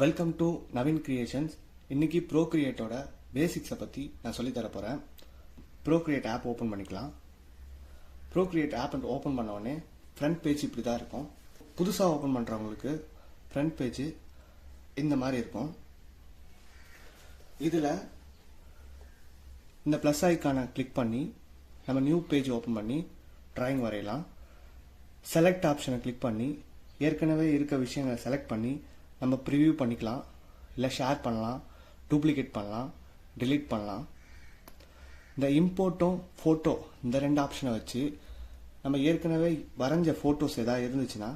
Welcome to Naveen creations. இன்னைக்கு ப்ரோக்ரியேட்டோட பேசிக்ஸை பற்றி நான் சொல்லித்தர போகிறேன். ப்ரோக்ரியேட் ஆப் ஓப்பன் பண்ணிக்கலாம். ப்ரோக்ரியேட் ஆப் ஓப்பன் பண்ண உடனே ஃப்ரண்ட் பேஜ் இப்படி தான் இருக்கும். புதுசாக ஓப்பன் பண்ணுறவங்களுக்கு ஃப்ரண்ட் பேஜ் இந்த மாதிரி இருக்கும். இதில் இந்த ப்ளஸ் ஐக்கானை கிளிக் பண்ணி நம்ம நியூ பேஜ் ஓப்பன் பண்ணி டிராயிங் வரையலாம். செலக்ட் ஆப்ஷனை கிளிக் பண்ணி ஏற்கனவே இருக்க விஷயங்களை செலக்ட் பண்ணி நம்ம ப்ரிவியூ பண்ணிக்கலாம், இல்லை ஷேர் பண்ணலாம், டூப்ளிகேட் பண்ணலாம், டிலீட் பண்ணலாம். இந்த இம்போர்ட்டும் ஃபோட்டோ இந்த ரெண்டு ஆப்ஷனை வச்சு நம்ம ஏற்கனவே வரைஞ்ச ஃபோட்டோஸ் எதாவது இருந்துச்சுன்னா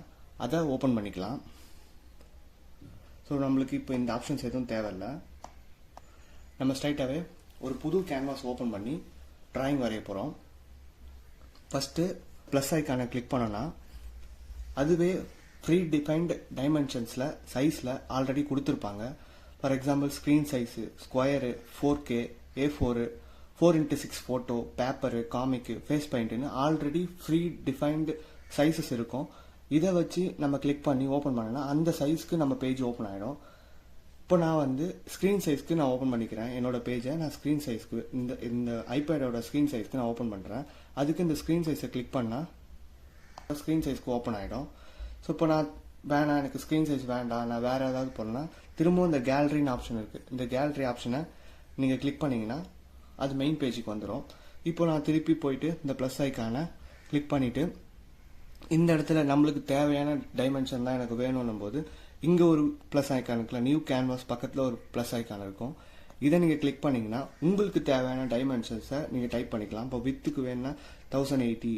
அதை ஓப்பன் பண்ணிக்கலாம். ஸோ நம்மளுக்கு இப்போ இந்த ஆப்ஷன்ஸ் எதுவும் தேவையில்லை. நம்ம ஸ்ட்ரைட்டாகவே ஒரு புது கேன்வாஸ் ஓப்பன் பண்ணி டிராயிங் வரைய போகிறோம். ஃபஸ்ட்டு ப்ளஸ் ஐக்கானை கிளிக் பண்ணோன்னா அதுவே ப்ரீ டிஃபைன்டு டைமென்ஷன்ஸில் சைஸில் ஆல்ரெடி கொடுத்துருப்பாங்க. For example screen size, square, 4K, A4, 4x6 photo, paper, comic, face பெயிண்ட்டுன்னு ஆல்ரெடி ப்ரீ டிஃபைன்டு சைஸஸ் இருக்கும். இதை வச்சு நம்ம கிளிக் பண்ணி ஓப்பன் பண்ணோன்னா அந்த சைஸ்க்கு நம்ம பேஜ் ஓப்பன் ஆகிடும். இப்போ நான் ஸ்க்ரீன் சைஸ்க்கு நான் ஓப்பன் பண்ணிக்கிறேன். என்னோட பேஜை நான் ஸ்க்ரீன் சைஸ்க்கு இந்த ஐபேடோட ஸ்க்ரீன் சைஸ்க்கு நான் ஓப்பன் பண்ணுறேன். அதுக்கு இந்த ஸ்க்ரீன் சைஸை கிளிக் பண்ணால் ஸ்க்ரீன் சைஸ்க்கு ஓப்பன் ஆகிடும். ஸோ இப்போ நான் வேணாம், எனக்கு ஸ்க்ரீன் சைஸ் வேண்டாம், நான் வேறு ஏதாவது போடலாம், திரும்பவும் இந்த கேலரின்னு ஆப்ஷன் இருக்குது. இந்த கேலரி ஆப்ஷனை நீங்கள் கிளிக் பண்ணிங்கன்னா அது மெயின் பேஜுக்கு வந்துடும். இப்போ நான் திருப்பி போயிட்டு இந்த ப்ளஸ் ஐக்கானை கிளிக் பண்ணிவிட்டு இந்த இடத்துல நம்மளுக்கு தேவையான டைமென்ஷன் தான் எனக்கு வேணும்னும் போது இங்கே ஒரு ப்ளஸ் ஐக்கான் இருக்குல்ல, நியூ கேன்வாஸ் பக்கத்தில் ஒரு ப்ளஸ் ஐக்கான் இருக்கும். இதை நீங்கள் கிளிக் பண்ணிங்கன்னா உங்களுக்கு தேவையான டைமென்ஷன்ஸை நீங்கள் டைப் பண்ணிக்கலாம். இப்போ வித்துக்கு வேணுன்னா 1080,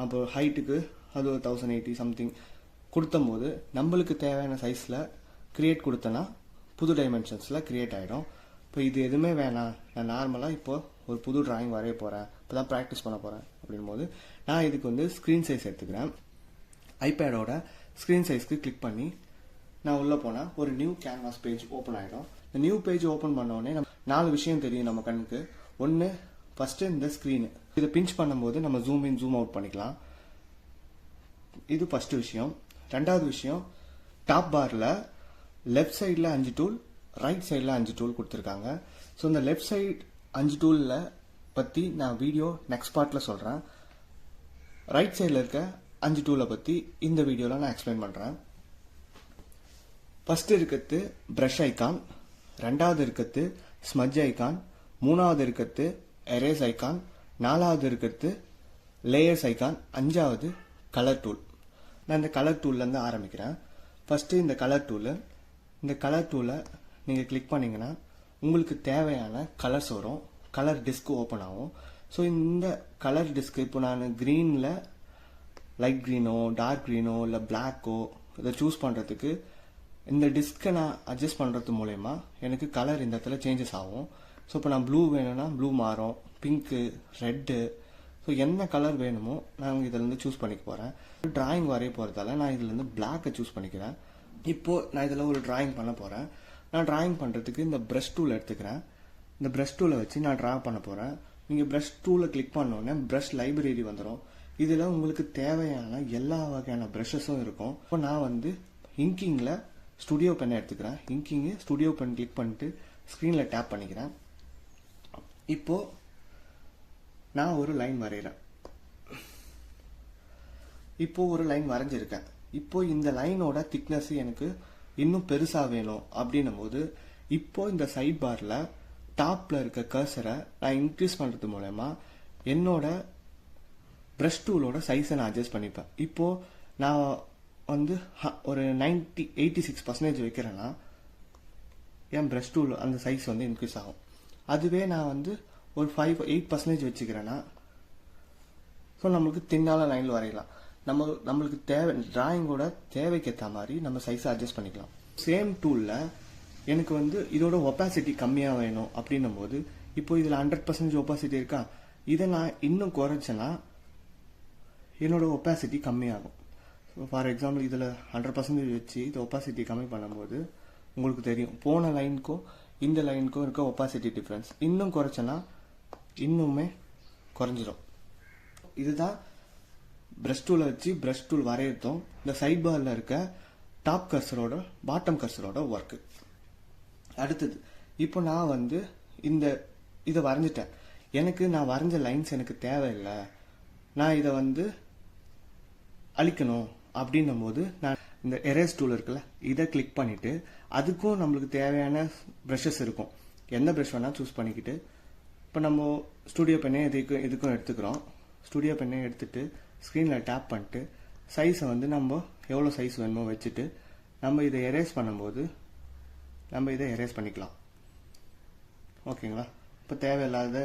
அப்போ ஹைட்டுக்கு அது ஒரு 1080 சம்திங் கொடுத்தும் போது நம்மளுக்கு தேவையான சைஸில் கிரியேட் கொடுத்தனா புது டைமென்ஷன்ஸில் கிரியேட் ஆகிடும். இப்போ இது எதுவுமே வேணாம், நான் நார்மலாக இப்போ ஒரு புது டிராயிங் வரைய போகிறேன், இப்போ தான் ப்ராக்டிஸ் பண்ண போகிறேன் அப்படின் போது நான் இதுக்கு ஸ்க்ரீன் சைஸ் எடுத்துக்கிறேன். ஐபேடோட ஸ்க்ரீன் சைஸ்க்கு கிளிக் பண்ணி நான் உள்ளே போனால் ஒரு நியூ கேன்வாஸ் பேஜ் ஓப்பன் ஆகிடும். இந்த நியூ பேஜ் ஓப்பன் பண்ணோடனே நம்ம 4 விஷயம் தெரியும் நம்ம கண்ணுக்கு. ஒன்று, ஃபஸ்ட்டு இந்த ஸ்க்ரீனு, இதை பிஞ்ச் பண்ணும்போது நம்ம ஜூம் இன் ஜூம் அவுட் பண்ணிக்கலாம். இது ஃபஸ்ட்டு விஷயம். ரெண்டாவது விஷயம், டாப் பாரில் லெஃப்ட் சைடில் 5 டூல், ரைட் சைடில் 5 டூல் கொடுத்துருக்காங்க. ஸோ இந்த லெஃப்ட் சைட் 5 டூலில் பற்றி நான் வீடியோ நெக்ஸ்ட் பார்ட்டில் சொல்கிறேன். ரைட் சைடில் இருக்க 5 டூலை பற்றி இந்த வீடியோவில் நான் எக்ஸ்பிளைன் பண்ணுறேன். ஃபஸ்ட்டு இருக்கிறது ப்ரஷ் ஐக்கான், ரெண்டாவது இருக்கிறது ஸ்மஜ் ஐக்கான், மூணாவது இருக்கிறது எரேஸ் ஐக்கான், நாலாவது இருக்கிறது லேயர்ஸ் ஐக்கான், அஞ்சாவது கலர் டூல். நான் இந்த கலர் டூல்லேருந்து ஆரம்பிக்கிறேன். ஃபஸ்ட்டு இந்த கலர் டூலை நீங்கள் கிளிக் பண்ணிங்கன்னா உங்களுக்கு தேவையான கலர்ஸ் வரும், கலர் டிஸ்க் ஓப்பன் ஆகும். ஸோ இந்த கலர் டிஸ்க் இப்போ நான் க்ரீனில் லைட் க்ரீனோ டார்க் க்ரீனோ இல்லை பிளாக்கோ இதை சூஸ் பண்ணுறதுக்கு இந்த டிஸ்கை நான் அட்ஜஸ்ட் பண்ணுறது மூலயமா எனக்கு கலர் இந்த இடத்துல சேஞ்சஸ் ஆகும். ஸோ இப்போ நான் ப்ளூ வேணும்னா ப்ளூ மாறும், பிங்க்கு, ரெட்டு, ஸோ என்ன கலர் வேணுமோ நான் இதிலேருந்து சூஸ் பண்ணிக்க போகிறேன். டிராயிங் வரைய போகிறதால நான் இதிலேருந்து பிளாக்கை சூஸ் பண்ணிக்கிறேன். இப்போது நான் இதில் ஒரு டிராயிங் பண்ண போகிறேன். நான் டிராயிங் பண்ணுறதுக்கு இந்த ப்ரஷ் டூல் எடுத்துக்கிறேன். இந்த ப்ரஷ் டூலை வச்சு நான் ட்ரா பண்ண போகிறேன். நீங்கள் ப்ரஷ் டூலை கிளிக் பண்ணோன்னே ப்ரஷ் லைப்ரரி வந்துடும். இதில் உங்களுக்கு தேவையான எல்லா வகையான ப்ரஷஸும் இருக்கும். இப்போ நான் இங்கிங்கில் ஸ்டுடியோ பென் எடுத்துக்கிறேன். இங்கிங்கு ஸ்டுடியோ பென் கிளிக் பண்ணிட்டு ஸ்க்ரீனில் டேப் பண்ணிக்கிறேன். இப்போது நான் ஒரு லைன் வரைகிறேன். இப்போ ஒரு லைன் வரைஞ்சிருக்கேன். இப்போ இந்த லைனோட திக்னஸ் எனக்கு இன்னும் பெருசாக வேணும் அப்படின்னும் போது இப்போ இந்த சைட் பாரில் டாப்பில் இருக்க கர்சரை நான் இன்க்ரீஸ் பண்ணுறது மூலமா என்னோட ப்ரஷ் டூலோட சைஸை நான் அட்ஜஸ்ட் பண்ணிப்பேன். இப்போது நான் ஒரு 86% வைக்கிறேன்னா என் ப்ரஷ் டூல் அந்த சைஸ் இன்க்ரீஸ் ஆகும். அதுவே நான் ஒரு 8% வச்சுக்கிறேன்னா ஸோ நம்மளுக்கு தின்னால லைனில் வரையலாம். நம்மளுக்கு தேவை டிராயிங்கோட தேவைக்கு ஏற்ற மாதிரி நம்ம சைஸை அட்ஜஸ்ட் பண்ணிக்கலாம். சேம் டூலில் எனக்கு இதோட ஒப்பாசிட்டி கம்மியாக வேணும் அப்படின்னும் போது இப்போ இதில் 100% ஒப்பாசிட்டி இருக்கா, இதை நான் இன்னும் குறைச்சேன்னா என்னோட ஒப்பாசிட்டி கம்மியாகும். ஃபார் எக்ஸாம்பிள் இதில் 100% வச்சு இது ஒப்பாசிட்டி கம்மி பண்ணும்போது உங்களுக்கு தெரியும் போன லைனுக்கும் இந்த லைனுக்கும் இருக்க ஒப்பாசிட்டி டிஃப்ரென்ஸ். இன்னும் குறைச்சேன்னா இன்னுமே குறைஞ்சிரும். இதுதான் ப்ரஷ் டூலை வச்சு ப்ரஷ் டூல் வரையறதும் இந்த சைட் பாரில் இருக்க டாப் கர்சரோட பாட்டம் கர்சரோட ஒர்க்கு. அடுத்தது இப்போ நான் வந்து இதை வரைஞ்சிட்டேன். நான் வரைஞ்ச லைன்ஸ் எனக்கு தேவையில்லை, நான் இதை வந்து அழிக்கணும் அப்படின்னும் போது நான் இந்த எரேஸ் டூல் இருக்குல்ல, இதை கிளிக் பண்ணிட்டு அதுக்கும் நம்மளுக்கு தேவையான ப்ரஷஸ் இருக்கும். எந்த ப்ரஷ் வேணால் சூஸ் பண்ணிக்கிட்டு இப்போ நம்ம ஸ்டூடியோ பெண்ணே இதுக்கும் எடுத்துக்கிறோம். ஸ்டூடியோ பெண்ணை எடுத்துட்டு ஸ்க்ரீனில் டேப் பண்ணிட்டு சைஸை வந்து நம்ம எவ்வளோ சைஸ் வேணுமோ வச்சுட்டு நம்ம இதை எரேஸ் பண்ணும்போது நம்ம இதை எரேஸ் பண்ணிக்கலாம். ஓகேங்களா? இப்போ தேவையில்லாத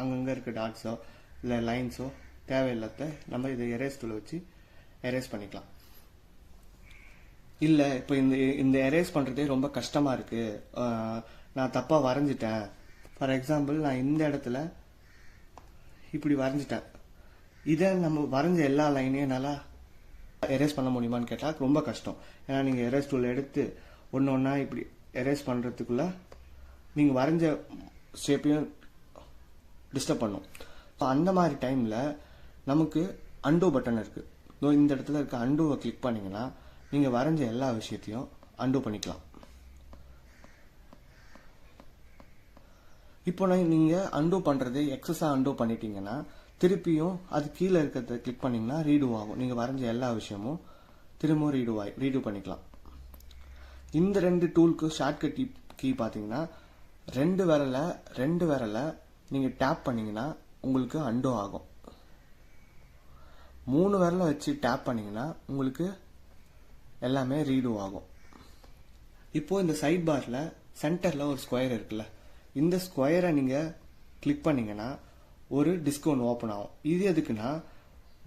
அங்கங்கே இருக்க டாட்ஸோ இல்லை லைன்ஸோ தேவையில்லாத நம்ம இதை எரேஸ் டூலை வச்சு எரேஸ் பண்ணிக்கலாம். இல்லை இப்போ இந்த எரேஸ் பண்ணுறதே ரொம்ப கஷ்டமாக இருக்குது, நான் தப்பாக வரைஞ்சிட்டேன், ஃபார் எக்ஸாம்பிள் நான் இந்த இடத்துல இப்படி வரைஞ்சிட்டேன், இதை நம்ம வரைஞ்ச எல்லா லைனையும் என்னால் எரேஸ் பண்ண முடியுமான்னு கேட்டால் ரொம்ப கஷ்டம். ஏன்னா நீங்கள் எரேஸ் டூல் எடுத்து ஒன்று ஒன்றா இப்படி எரேஸ் பண்ணுறதுக்குள்ள நீங்கள் வரைஞ்ச ஷேப்பையும் டிஸ்டர்ப் பண்ணும். ஸோ அந்த மாதிரி டைமில் நமக்கு அண்டோ பட்டன் இருக்குது. இந்த இடத்துல இருக்க அண்டோவை கிளிக் பண்ணிங்கன்னா நீங்கள் வரைஞ்ச எல்லா விஷயத்தையும் அண்டோ பண்ணிக்கலாம். இப்போ நீங்கள் அண்டோ பண்ணுறது எக்ஸஸாக அண்டோ பண்ணிட்டீங்கன்னா திருப்பியும் அது கீழே இருக்கிறத கிளிக் பண்ணிங்கன்னா ரீடூ ஆகும். நீங்கள் வரைஞ்ச எல்லா விஷயமும் திரும்பவும் ரீடூ பண்ணிக்கலாம். இந்த 2 டூலுக்கு ஷார்ட்கட் கீ பார்த்தீங்கன்னா ரெண்டு விரலை நீங்கள் டேப் பண்ணிங்கன்னா உங்களுக்கு அண்டோ ஆகும். 3 விரலை வச்சு டேப் பண்ணிங்கன்னா உங்களுக்கு எல்லாமே ரீடூ ஆகும். இப்போது இந்த சைட் பாரில் சென்டரில் ஒரு ஸ்கொயர் இருக்குல்ல, இந்த ஸ்கொயரை நீங்கள் கிளிக் பண்ணிங்கன்னா ஒரு டிஸ்கவுண்ட் ஓப்பன் ஆகும். இது எதுக்குன்னா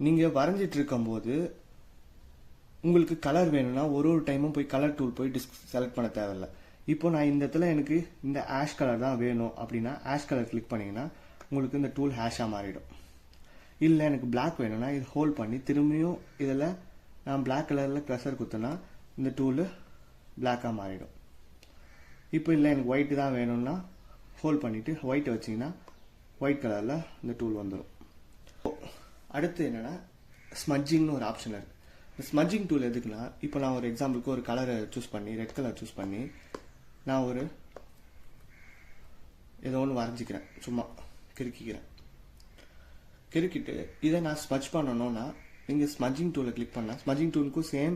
நீங்கள் வரைஞ்சிட்டு இருக்கும்போது உங்களுக்கு கலர் வேணும்னா ஒரு டைமும் போய் கலர் டூல் போய் செலக்ட் பண்ண தேவையில்லை. இப்போ நான் இந்த இடத்துல எனக்கு இந்த ஆஷ் கலர் தான் வேணும் அப்படின்னா ஆஷ் கலர் கிளிக் பண்ணிங்கன்னா உங்களுக்கு இந்த டூல் ஹேஷாக மாறிடும். இல்லை எனக்கு பிளாக் வேணும்னா இது ஹோல்ட் பண்ணி திரும்பியும் இதில் நான் பிளாக் கலரில் ப்ரெஷர் குத்துனா இந்த டூலு பிளாக்காக மாறிடும். இப்போ இல்லை எனக்கு ஒயிட்டு தான் வேணும்னா ஹோல்ட் பண்ணிவிட்டு ஒயிட்டை வச்சிங்கன்னா ஒயிட் கலரில் இந்த டூல் வந்துடும். அடுத்து என்னென்னா ஸ்மட்ஜிங்னு ஒரு ஆப்ஷன் இருக்குது. இந்த ஸ்மட்ஜிங் டூல் எதுக்குன்னா இப்போ நான் ஒரு எக்ஸாம்பிளுக்கு ஒரு கலரை சூஸ் பண்ணி ரெட் கலர் சூஸ் பண்ணி நான் ஒரு ஏதோ ஒன்று வரைஞ்சிக்கிறேன், சும்மா கிறுக்கிட்டு இதை நான் ஸ்மட்ச் பண்ணணும்னா நீங்கள் ஸ்மட்ஜிங் டூலை கிளிக் பண்ணால் ஸ்மட்ஜிங் டூலுக்கும் சேம்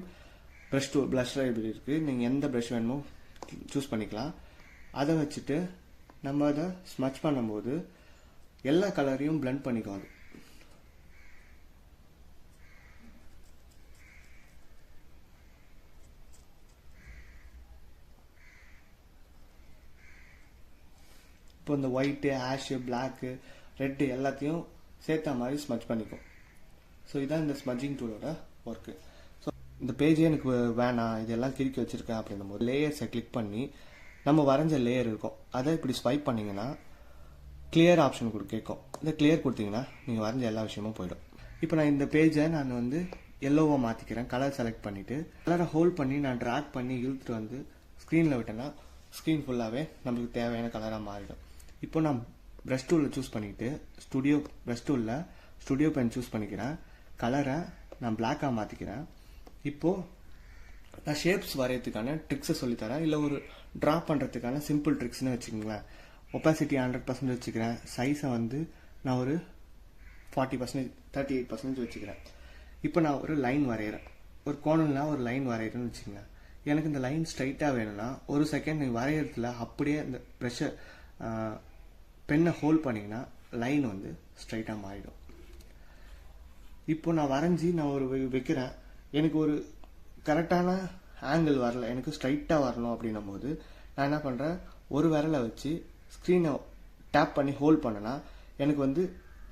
ப்ளஷ் லைப்ரரி இருக்குது. நீங்கள் எந்த ப்ரஷ் வேணுமோ சூஸ் பண்ணிக்கலாம். அதை வச்சுட்டு நம்ம அதை ஸ்மட்ச் பண்ணும்போது எல்லா கலரையும் பிளெண்ட் பண்ணிக்கும். அது இப்போ இந்த ஒயிட்டு ஆஷு பிளாக்கு ரெட்டு எல்லாத்தையும் சேர்த்த மாதிரி ஸ்மட்ச் பண்ணிக்கும். ஸோ இதான் இந்த ஸ்மட்ஜிங் டூலோட ஒர்க்கு. ஸோ இந்த பேஜே எனக்கு வேணாம், இதெல்லாம் கிறுக்கி வச்சுருக்கேன் அப்படின்னும் போது லேயர்ஸை கிளிக் பண்ணி நம்ம வரைஞ்ச லேயர் இருக்கும் அதை இப்படி ஸ்வைப் பண்ணிங்கன்னா கிளியர் ஆப்ஷன் கேட்கும். இந்த கிளியர் கொடுத்தீங்கன்னா நீங்கள் வரைஞ்ச எல்லா விஷயமும் போயிடும். இப்போ நான் இந்த பேஜை நான் வந்து எல்லோவாக மாற்றிக்கிறேன். கலர் செலக்ட் பண்ணிவிட்டு கலரை ஹோல்ட் பண்ணி நான் ட்ராக் பண்ணி இழுத்துட்டு வந்து ஸ்க்ரீனில் விட்டேன்னா ஸ்க்ரீன் ஃபுல்லாகவே நம்மளுக்கு தேவையான கலராக மாறிடும். இப்போ நான் ப்ரஷ் டூலில் சூஸ் பண்ணிவிட்டு ஸ்டுடியோ பென் சூஸ் பண்ணிக்கிறேன். கலரை நான் பிளாக்காக மாற்றிக்கிறேன். இப்போது நான் ஷேப்ஸ் வரையறதுக்கான ட்ரிக்ஸை சொல்லித்தரேன். இல்லை ஒரு ட்ரா பண்ணுறதுக்கான சிம்பிள் ட்ரிக்ஸ்னு வச்சுக்கோங்களேன். ஒப்பாசிட்டி 100% வச்சுக்கிறேன். சைஸை வந்து நான் ஒரு 40%, 38% வச்சுக்கிறேன். இப்போ நான் ஒரு லைன் வரைகிறேன், ஒரு கோணம்லாம் ஒரு லைன் வரைகிறேன்னு வச்சுக்கோங்க. எனக்கு இந்த லைன் ஸ்ட்ரைட்டாக வேணும்னா ஒரு செகண்ட் நீங்கள் வரைகிறதுல அப்படியே இந்த ப்ரெஷ்ஷை பெண்ணை ஹோல்ட் பண்ணிங்கன்னா லைன் வந்து ஸ்ட்ரைட்டாக மாறிடும். இப்போ நான் வரைஞ்சி நான் ஒரு வைக்கிறேன், எனக்கு ஒரு கரெக்டான ஆங்கிள் வரல, எனக்கு ஸ்ட்ரைட்டாக வரணும் அப்படின்னும் போது நான் என்ன பண்ணுறேன், ஒரு விரலை வச்சு ஸ்க்ரீனை டேப் பண்ணி ஹோல்ட் பண்ணனா எனக்கு வந்து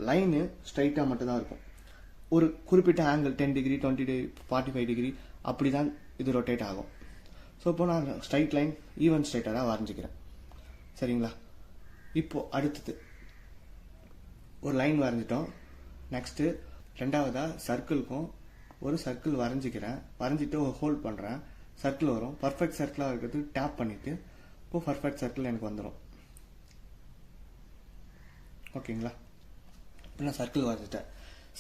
லைனு ஸ்ட்ரைட்டாக மட்டும்தான் இருக்கும். ஒரு குறிப்பிட்ட ஆங்கிள் 10 டிகிரி 20 டிகிரி 45 டிகிரி அப்படி தான் இது ரொட்டேட் ஆகும். ஸோ இப்போ நான் ஸ்ட்ரைட் லைன் ஈவன் ஸ்ட்ரைட்டாக வரைஞ்சிக்கிறேன். சரிங்களா? இப்போது அடுத்தது ஒரு லைன் வரைஞ்சிட்டோம். நெக்ஸ்ட்டு ரெண்டாவதாக சர்க்கிளுக்கும் ஒரு சர்க்கிள் வரைஞ்சிக்கிறேன். வரைஞ்சிட்டு ஹோல்ட் பண்ணுறேன், சர்க்கிள் வரும். பர்ஃபெக்ட் சர்க்கிளாக இருக்கிறது டேப் பண்ணிவிட்டு இப்போ பர்ஃபெக்ட் சர்க்கிள் எனக்கு வந்துடும். ஓகேங்களா? இப்போ நான் சர்க்கிள் வரைஞ்சிட்டேன்.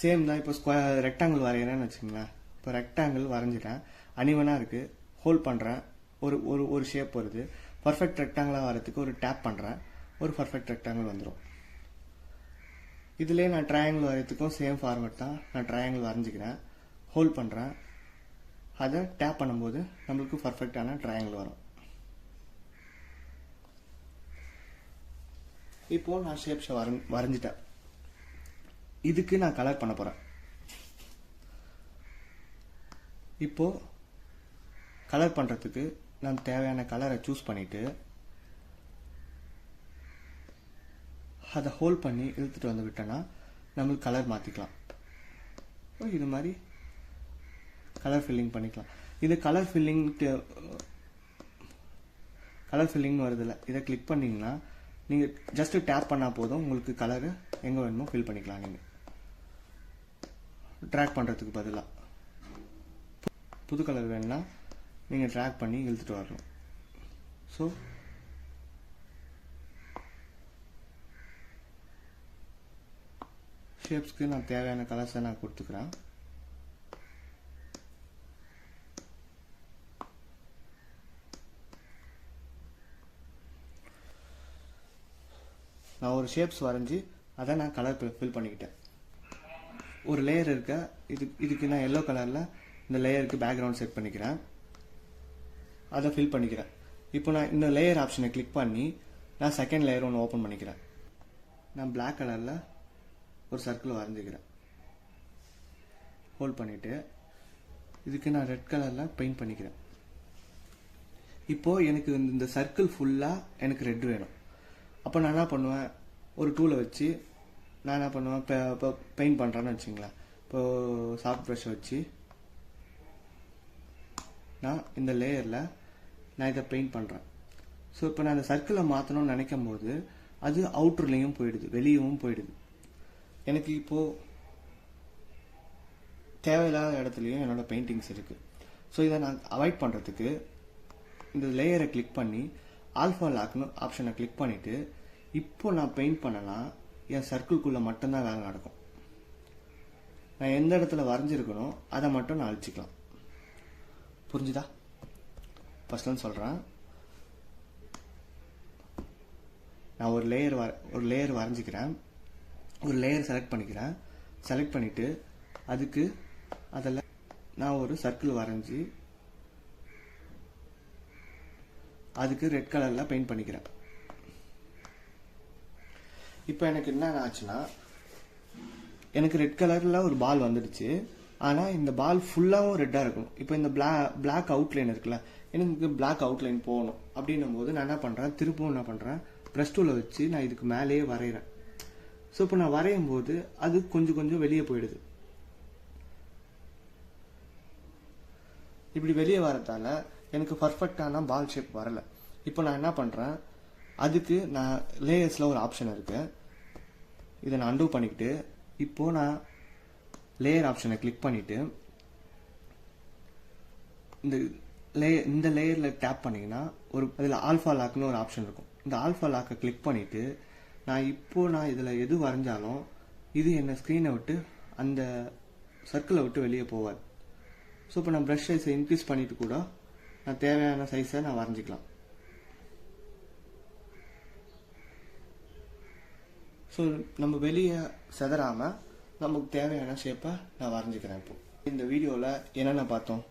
சேம் தான். இப்போ ரெக்டாங்கிள் வரைகிறேன்னு வச்சுக்கோங்களேன். இப்போ ரெக்டாங்கிள் வரைஞ்சிட்டேன், அனிவனாக இருக்குது, ஹோல்ட் பண்ணுறேன், ஒரு ஷேப் வருது. பர்ஃபெக்ட் ரெக்டாங்கிளாக வரதுக்கு ஒரு டேப் பண்ணுறேன், ஒரு பர்ஃபெக்ட் ரெக்டாங்கிள் வந்துடும். இதுலேயே நான் ட்ரையாங்கிள் வரையறதுக்கும் சேம் ஃபார்மேட் தான். நான் ட்ரையாங்கிள் வரைஞ்சிக்கிறேன், ஹோல்ட் பண்ணுறேன், அதை டேப் பண்ணும்போது நம்மளுக்கு பர்ஃபெக்டான ட்ரையாங்கிள் வரும். இப்போது நான் ஷேப்ஸை வரைஞ்சிட்டேன். இதுக்கு நான் கலர் பண்ண போகிறேன். இப்போது கலர் பண்ணுறதுக்கு நான் தேவையான கலரை சூஸ் பண்ணிவிட்டு அதை ஹோல்ட் பண்ணி இழுத்துட்டு வந்து விட்டேன்னா நம்மளுக்கு கலர் மாற்றிக்கலாம். இது மாதிரி கலர் ஃபில்லிங் பண்ணிக்கலாம். இது கலர் ஃபில்லிங்னு வருதில்ல, இதை கிளிக் பண்ணிங்கன்னா நீங்கள் ஜஸ்ட்டு டேப் பண்ணால் போதும், உங்களுக்கு கலரு எங்கே வேணுமோ ஃபில் பண்ணிக்கலாம். நீங்கள் ட்ராக் பண்ணுறதுக்கு பதிலாக புது கலர் வேணும்னா நீங்கள் ட்ராக் பண்ணி இழுத்துட்டு வரணும். ஸோ ஷேப்ஸ்க்கு நான் தேவையான கலர்ஸை நான் கொடுத்துக்கிறேன். நான் ஒரு ஷேப்ஸ் வரைஞ்சி அதை நான் கலர் ஃபில் பண்ணிக்கிட்டேன். ஒரு லேயர் இருக்க இதுக்கு நான் எல்லோ கலரில் இந்த லேயருக்கு பேக்ரவுண்ட் செட் பண்ணிக்கிறேன், அதை ஃபில் பண்ணிக்கிறேன். இப்போ நான் இந்த லேயர் ஆப்ஷனை கிளிக் பண்ணி நான் செகண்ட் லேயர் ஒன்று ஓப்பன் பண்ணிக்கிறேன். நான் பிளாக் கலரில் ஒரு சர்க்கிள் வரைஞ்சிக்கிறேன், ஹோல்ட் பண்ணிவிட்டு இதுக்கு நான் ரெட் கலரில் பெயிண்ட் பண்ணிக்கிறேன். இப்போது எனக்கு இந்த சர்க்கிள் ஃபுல்லாக எனக்கு ரெட் வேணும். அப்போ நான் என்ன பண்ணுவேன், ஒரு டூலை வச்சு நான் என்ன பண்ணுவேன், இப்போ பெயிண்ட் பண்ணுறேன்னு வச்சுங்களேன். இப்போது சாஃப்ட் ப்ரஷை வச்சு நான் இந்த லேயரில் நான் இதை பெயிண்ட் பண்ணுறேன். ஸோ இப்போ நான் இந்த சர்க்கிளை மாற்றணும்னு நினைக்கும் போது அது அவுட்டர்லேயும் போயிடுது, வெளியவும் போயிடுது. எனக்கு இப்போது தேவையில்லாத இடத்துலையும் என்னோடய பெயிண்டிங்ஸ் இருக்குது. ஸோ இதை நான் அவாய்ட் பண்ணுறதுக்கு இந்த லேயரை கிளிக் பண்ணி ஆல்ஃபா லாக்னு ஆப்ஷனை கிளிக் பண்ணிவிட்டு இப்போ நான் பெயிண்ட் பண்ணலாம், என் சர்க்கிள்குள்ளே மட்டும்தான் வேலை நடக்கும். நான் எந்த இடத்துல வரைஞ்சிருக்கணும் அதை மட்டும் நான் அழிச்சிக்கலாம். புரிஞ்சுதா? ஃபர்ஸ்ட்லன்னு சொல்கிறேன். நான் ஒரு லேயர் வரைஞ்சிக்கிறேன், ஒரு லேயர் செலக்ட் பண்ணிக்கிறேன். செலக்ட் பண்ணிவிட்டு அதில் நான் ஒரு சர்க்கிள் வரைஞ்சி அதுக்கு ரெட் கலரில் பெயிண்ட் பண்ணிக்கிறேன். இப்போ எனக்கு என்ன ஆச்சுன்னா, எனக்கு ரெட் கலரில் ஒரு பால் வந்துடுச்சு. ஆனால் இந்த பால் ஃபுல்லாகவும் ரெட்டாக இருக்கணும். இப்போ இந்த பிளாக் அவுட்லைன் இருக்குல்ல, எனக்கு பிளாக் அவுட்லைன் போகணும் அப்படின்னும் போது நான் என்ன பண்ணுறேன், திருப்பவும் என்ன பண்ணுறேன், ப்ரஷ் டூலை வச்சு நான் இதுக்கு மேலேயே வரைகிறேன். ஸோ இப்போ நான் வரையும் போது அது கொஞ்சம் கொஞ்சம் வெளியே போயிடுது. இப்படி வெளியே வரதால எனக்கு பர்ஃபெக்டான பால் ஷேப் வரலை. இப்போ நான் என்ன பண்ணுறேன், அதுக்கு நான் லேயர்ஸில் ஒரு ஆப்ஷன் இருக்கு, இதை நான் அன்டூ பண்ணிக்கிட்டு இப்போது நான் லேயர் ஆப்ஷனை கிளிக் பண்ணிவிட்டு இந்த லேயரில் டேப் பண்ணிங்கன்னா அதில் ஆல்ஃபா லாக்னு ஒரு ஆப்ஷன் இருக்கும். இந்த ஆல்ஃபா லாக்கை கிளிக் பண்ணிவிட்டு நான் இதில் எது வரைஞ்சாலும் இது என்ன ஸ்க்ரீனை விட்டு அந்த சர்க்கிளை விட்டு வெளியே போவாது. ஸோ இப்போ நான் ப்ரஷ் சைஸை இன்க்ரீஸ் பண்ணிவிட்டு கூட நான் தேவையான சைஸை நான் வரைஞ்சிக்கலாம். ஸோ நம்ம வெளியே செதறாமல் நமக்கு தேவையான ஷேப்பை நான் வரைஞ்சிக்கிறேன். இப்போ இந்த வீடியோவில் என்னென்ன பார்த்தோம்,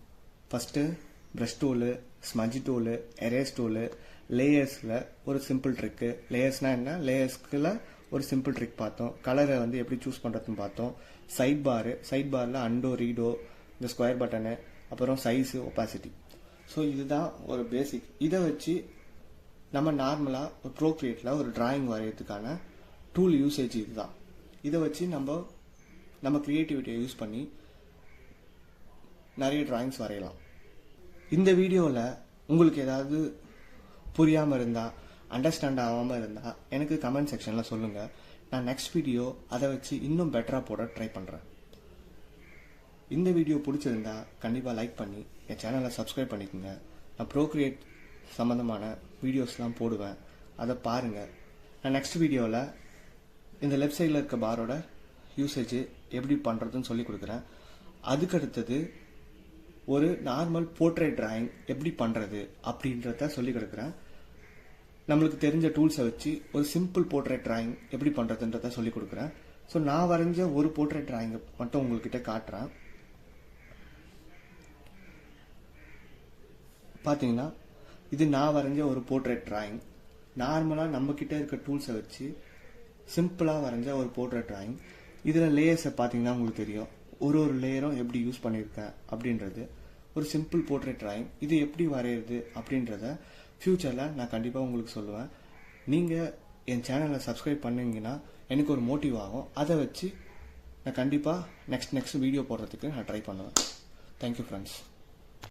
first brush tool, smudge tool, erase tool, லேயர்ஸில் ஒரு சிம்பிள் ட்ரிக்கு. லேயர்ஸ்னால் என்ன, லேயர்ஸ்க்குள்ள ஒரு சிம்பிள் ட்ரிக் பார்த்தோம். கலரை வந்து எப்படி சூஸ் பண்ணுறதுன்னு பார்த்தோம். சைட் பாரில் அண்டோ, ரீடோ, இந்த ஸ்கொயர் பட்டனு, அப்புறம் சைஸு, ஒப்பாசிட்டி. ஸோ இதுதான் ஒரு பேசிக். இதை வச்சு நம்ம நார்மலாக ஒரு ப்ரோக்ரியேட்டில் ஒரு டிராயிங் வரைகிறதுக்கான டூல் யூசேஜ் இதுதான். இதை வச்சு நம்ம க்ரியேட்டிவிட்டியை யூஸ் பண்ணி நிறைய டிராயிங்ஸ் வரையலாம். இந்த வீடியோவில் உங்களுக்கு ஏதாவது புரியாமல் இருந்தால், அண்டர்ஸ்டாண்ட் ஆகாமல் இருந்தால் எனக்கு கமெண்ட் செக்ஷனில் சொல்லுங்கள். நான் நெக்ஸ்ட் வீடியோ அதை வச்சு இன்னும் பெட்டராக போட ட்ரை பண்ணுறேன். இந்த வீடியோ பிடிச்சிருந்தா கண்டிப்பாக லைக் பண்ணி என் சேனலை சப்ஸ்கிரைப் பண்ணிக்கோங்க. நான் ப்ரோக்ரியேட் சம்மந்தமான வீடியோஸ்லாம் போடுவேன், அதை பாருங்கள். நான் நெக்ஸ்ட் வீடியோவில் இந்த லெஃப்ட் சைடில் இருக்க பாரோட யூசேஜ் எப்படி பண்ணுறதுன்னு சொல்லி கொடுக்குறேன். அதுக்கடுத்தது ஒரு நார்மல் போர்ட்ரேட் டிராயிங் எப்படி பண்ணுறது அப்படின்றத சொல்லி கொடுக்குறேன். நம்மளுக்கு தெரிஞ்ச டூல்ஸை வச்சு ஒரு சிம்பிள் போர்ட்ரேட் டிராயிங் எப்படி பண்ணுறதுன்றத சொல்லிக் கொடுக்குறேன். ஸோ நான் வரைஞ்ச ஒரு போர்ட்ரேட் டிராயிங்கை மட்டும் உங்கள்கிட்ட காட்டுறேன். பார்த்தீங்கன்னா இது நான் வரைஞ்ச ஒரு போர்ட்ரேட் டிராயிங். நார்மலாக நம்மக்கிட்ட இருக்க டூல்ஸை வச்சு சிம்பிளாக வரைஞ்ச ஒரு போர்ட்ரேட் டிராயிங். இதில் லேயர்ஸை பார்த்தீங்கன்னா உங்களுக்கு தெரியும், ஒரு லேயரும் எப்படி யூஸ் பண்ணியிருக்கேன் அப்படின்றது. ஒரு சிம்பிள் போர்ட்ரேட் டிராயிங் இது எப்படி வரைகிறது அப்படின்றத ஃப்யூச்சரில் நான் கண்டிப்பாக உங்களுக்கு சொல்லுவேன். நீங்கள் என் சேனலை சப்ஸ்கிரைப் பண்ணிங்கன்னா எனக்கு ஒரு மோட்டிவ் ஆகும். அதை வச்சு நான் கண்டிப்பாக நெக்ஸ்ட் வீடியோ போடுறதுக்கு நான் ட்ரை பண்ணுவேன். Thank you friends.